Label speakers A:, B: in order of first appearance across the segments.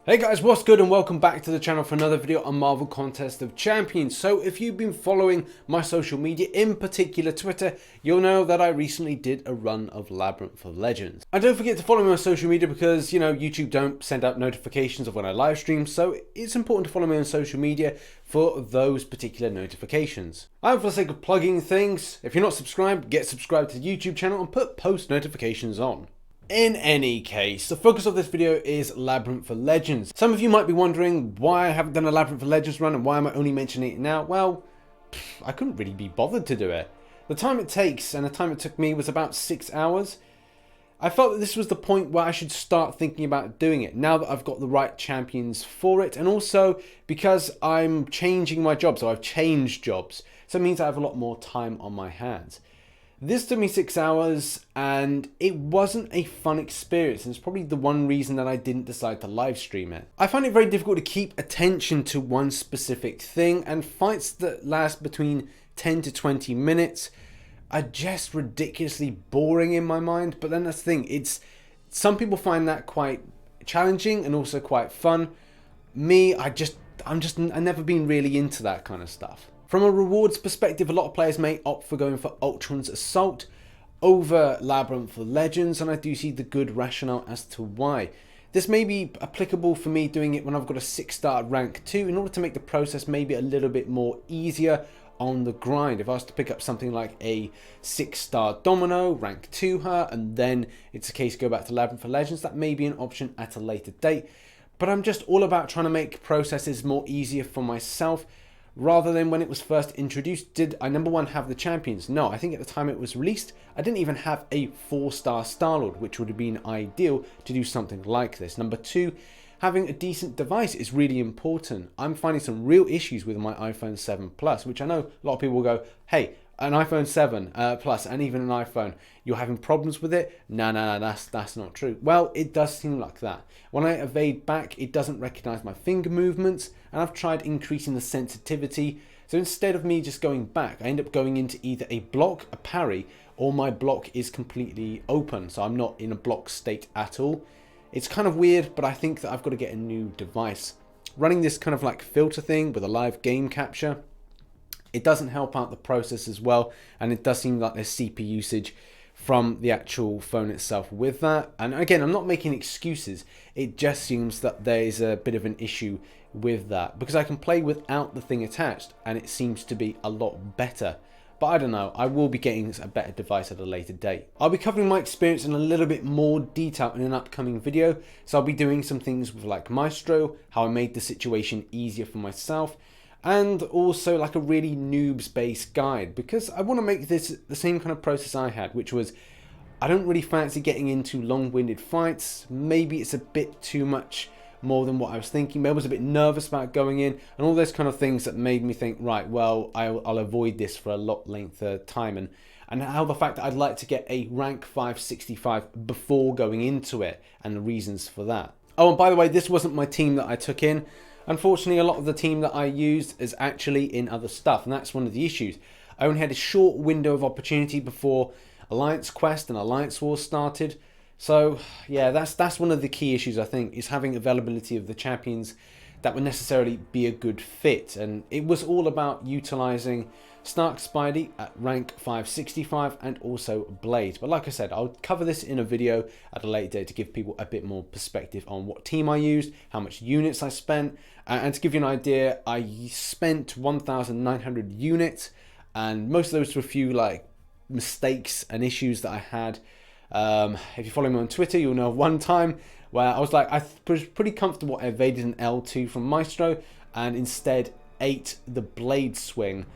A: Hey guys, what's good and welcome back to the channel for another video on Marvel Contest of Champions. So if you've been following my social media, in particular Twitter, you'll know that I recently did a run of Labyrinth of Legends. And don't forget to follow me on social media because, YouTube don't send out notifications of when I live stream, so it's important to follow me on social media for those particular notifications. And for the sake of plugging things, if you're not subscribed, get subscribed to the YouTube channel and put post notifications on. In any case, the focus of this video is Labyrinth of Legends. Some of you might be wondering why I haven't done a Labyrinth of Legends run and why am I only mentioning it now? Well, I couldn't really be bothered to do it. The time it takes and the time it took me was about 6 hours. I felt that this was the point where I should start thinking about doing it now that I've got the right champions for it, and also because I'm changing my job, so I've changed jobs. So it means I have a lot more time on my hands. This took me 6 hours and it wasn't a fun experience, and it's probably the one reason that I didn't decide to live stream it. I find it very difficult to keep attention to one specific thing, and fights that last between 10 to 20 minutes are just ridiculously boring in my mind. But then that's the thing, some people find that quite challenging and also quite fun. Me, I've never been really into that kind of stuff. From a rewards perspective, a lot of players may opt for going for Ultron's Assault over Labyrinth of Legends, and I do see the good rationale as to why. This may be applicable for me doing it when I've got a 6-star rank 2 in order to make the process maybe a little bit more easier on the grind. If I was to pick up something like a 6-star Domino, rank 2 her, and then it's a case to go back to Labyrinth of Legends, that may be an option at a later date. But I'm just all about trying to make processes more easier for myself. Rather than when it was first introduced, did I number one have the champions? No, I think at the time it was released, I didn't even have a 4-star Star-Lord, which would have been ideal to do something like this. Number two, having a decent device is really important. I'm finding some real issues with my iPhone 7 Plus, which I know a lot of people will go, hey, an iPhone 7 Plus and even an iPhone, you're having problems with it? No, that's not true. Well, it does seem like that. When I evade back, it doesn't recognize my finger movements, and I've tried increasing the sensitivity. So instead of me just going back, I end up going into either a block, a parry, or my block is completely open, so I'm not in a block state at all. It's kind of weird, but I think that I've got to get a new device. Running this kind of like filter thing with a live game capture, it doesn't help out the process as well, and it does seem like there's CPU usage from the actual phone itself with that. And again, I'm not making excuses, it just seems that there is a bit of an issue with that, because I can play without the thing attached and it seems to be a lot better. But I don't know, I will be getting a better device at a later date. I'll be covering my experience in a little bit more detail in an upcoming video, so I'll be doing some things with like Maestro, how I made the situation easier for myself, and also like a really noobs based guide, because I want to make this the same kind of process I had, which was I don't really fancy getting into long-winded fights. Maybe it's a bit too much more than what I was thinking. Maybe I was a bit nervous about going in and all those kind of things that made me think, right, well, I'll avoid this for a lot lengthier time. And how the fact that I'd like to get a rank 565 before going into it and the reasons for that. Oh, and by the way, this wasn't my team that I took in. Unfortunately, a lot of the team that I used is actually in other stuff, and that's one of the issues. I only had a short window of opportunity before Alliance Quest and Alliance Wars started. So yeah, that's one of the key issues, I think, is having availability of the champions that would necessarily be a good fit. And it was all about utilizing Snark Spidey at rank 565 and also Blade. But like I said, I'll cover this in a video at a later date to give people a bit more perspective on what team I used, how much units I spent, and to give you an idea, I spent 1,900 units, and most of those were a few like mistakes and issues that I had. If you follow me on Twitter, you'll know one time where I was like, I was pretty comfortable, I evaded an L2 from Maestro and instead ate the blade swing,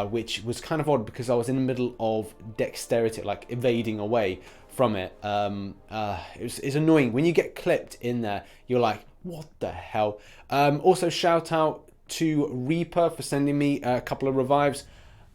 A: which was kind of odd because I was in the middle of dexterity, like evading away from it. It's annoying when you get clipped in there, you're like, what the hell? Also shout out to Reaper for sending me a couple of revives.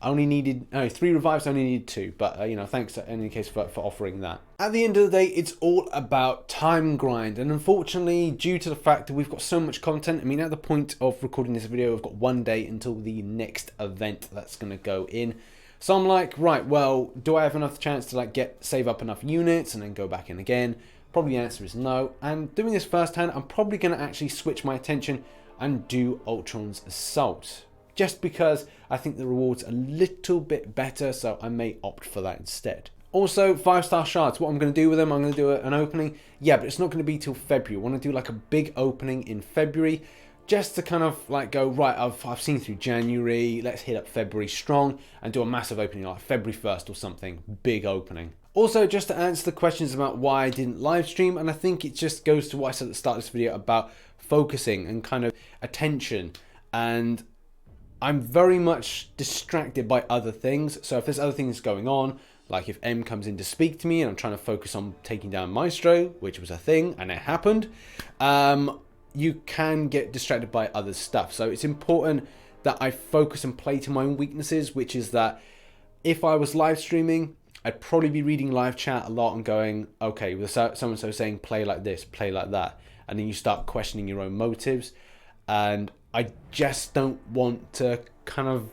A: I only needed 3 revives, I only needed 2, but thanks in any case for offering that. At the end of the day, it's all about time grind, and unfortunately, due to the fact that we've got so much content, I mean, at the point of recording this video, we've got 1 day until the next event that's going to go in. So I'm like, right, well, do I have enough chance to like save up enough units and then go back in again? Probably the answer is no. And doing this firsthand, I'm probably going to actually switch my attention and do Ultron's Assault. Just because I think the rewards are a little bit better, so I may opt for that instead. Also, 5-star shards, what I'm going to do with them, I'm going to do an opening. Yeah, but it's not going to be till February. I want to do like a big opening in February, just to kind of like go, right, I've seen through January, let's hit up February strong and do a massive opening like February 1st or something, big opening. Also, just to answer the questions about why I didn't live stream, and I think it just goes to what I said at the start of this video about focusing and kind of attention, and I'm very much distracted by other things. So if there's other things going on, like if M comes in to speak to me and I'm trying to focus on taking down Maestro, which was a thing and it happened, you can get distracted by other stuff. So it's important that I focus and play to my own weaknesses, which is that if I was live streaming, I'd probably be reading live chat a lot and going, okay, with so-and-so saying play like this, play like that. And then you start questioning your own motives. And I just don't want to kind of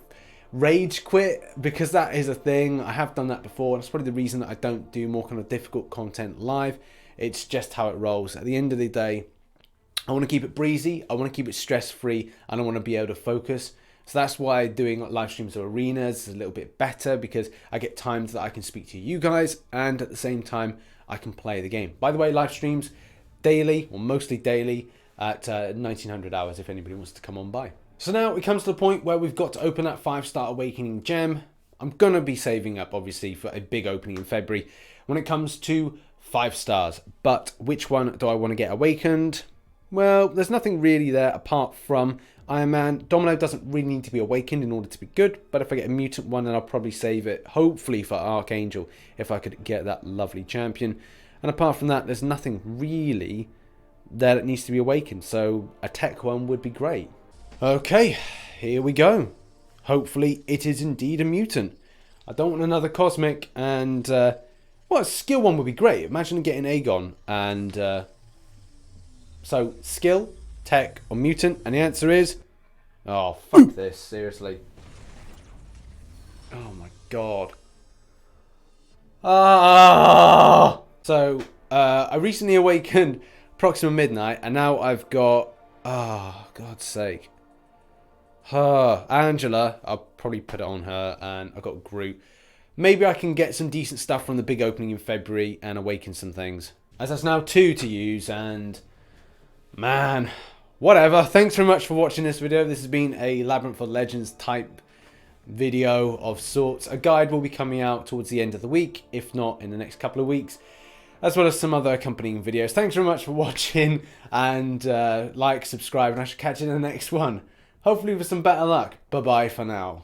A: rage quit, because that is a thing. I have done that before, and it's probably the reason that I don't do more kind of difficult content live. It's just how it rolls. At the end of the day, I want to keep it breezy, I want to keep it stress-free, and I want to be able to focus. So that's why doing live streams or arenas is a little bit better, because I get times that I can speak to you guys, and at the same time, I can play the game. By the way, live streams daily, or mostly daily, at 1900 hours if anybody wants to come on by. So now it comes to the point where we've got to open that 5-star Awakening gem. I'm going to be saving up, obviously, for a big opening in February when it comes to 5 stars. But which one do I want to get awakened? Well, there's nothing really there apart from Iron Man. Domino doesn't really need to be awakened in order to be good, but if I get a mutant one, then I'll probably save it, hopefully, for Archangel, if I could get that lovely champion. And apart from that, there's nothing really there that needs to be awakened, so a tech one would be great. Okay, here we go. Hopefully it is indeed a mutant. I don't want another cosmic, and well, a skill one would be great. Imagine getting Aegon, and so skill, tech, or mutant, and the answer is, oh fuck this, seriously. Oh my god. Ah! So I recently awakened Proxima Midnight, and now I've got, oh God's sake. Angela, I'll probably put it on her, and I've got Groot. Maybe I can get some decent stuff from the big opening in February and awaken some things. As that's now 2 to use, and man, whatever. Thanks very much for watching this video. This has been a Labyrinth of Legends type video of sorts. A guide will be coming out towards the end of the week, if not in the next couple of weeks, as well as some other accompanying videos. Thanks very much for watching, and like, subscribe, and I shall catch you in the next one. Hopefully with some better luck. Bye-bye for now.